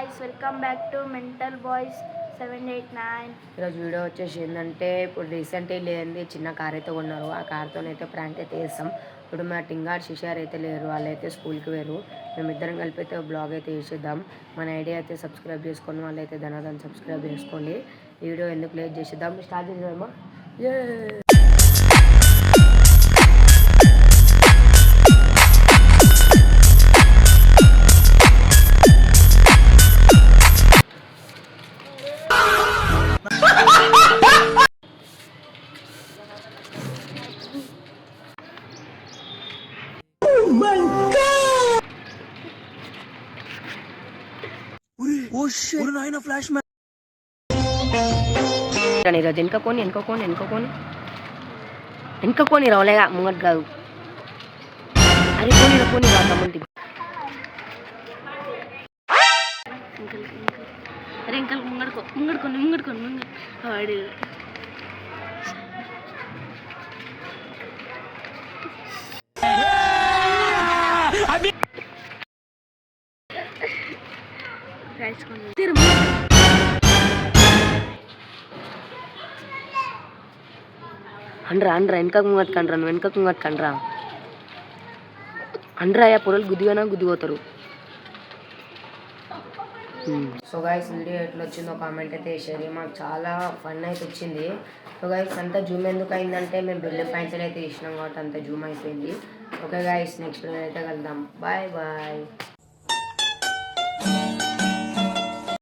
guys, welcome back to Mental Boys 789. ఈరోజు video వచ్చేసి ఏంటంటే ఇప్పుడు రీసెంట్గా లేనిది చిన్న కార్ అయితే కొన్నారు. ఆ కార్తో అయితే ప్రాంక్ అయితే వేస్తాం. ఇప్పుడు మా టింగార్ శిషార్ అయితే లేరు, వాళ్ళు అయితే స్కూల్కి వేరు. మేమిద్దరం కలిపి అయితే బ్లాగ్ అయితే వేసేద్దాం. మన ఐడియా అయితే సబ్స్క్రైబ్ చేసుకొని వాళ్ళు అయితే ధనాదాన్ని సబ్స్క్రైబ్ చేసుకోండి. ఈ వీడియో ఎందుకు లేట్ చేసేద్దాం, స్టార్ట్ చేద్దామా? ఏ ఈరోజు వెనుకొని రావలేగా ముంగట్ కాదు. అది పోనీ రా తమ్ముంటి. అరే ఇంకల్ ముంగడుకోండి వాడు అండ్రా వెనకకు ముంగట్టుకండ్రా, నువ్వు వెనకకు ముంగట్టుకండ్రా అండ్రా. అయ్యా పొరలు గుద్దిపోతారు. సో గైస్ వీడియో ఎట్లా వచ్చిందో కామెంట్ అయితే వేసేది. మాకు చాలా ఫన్ అయితే వచ్చింది. సో గైస్ అంతా జూమ్ ఎందుకు అయిందంటే మేము బిల్లు పాయింట్స్ అయితే ఇచ్చినాం కాబట్టి అంత జూమ్ అయిపోయింది. ఓకే గైస్, నెక్స్ట్ వీడియో అయితే కలుద్దాం. Bye bye.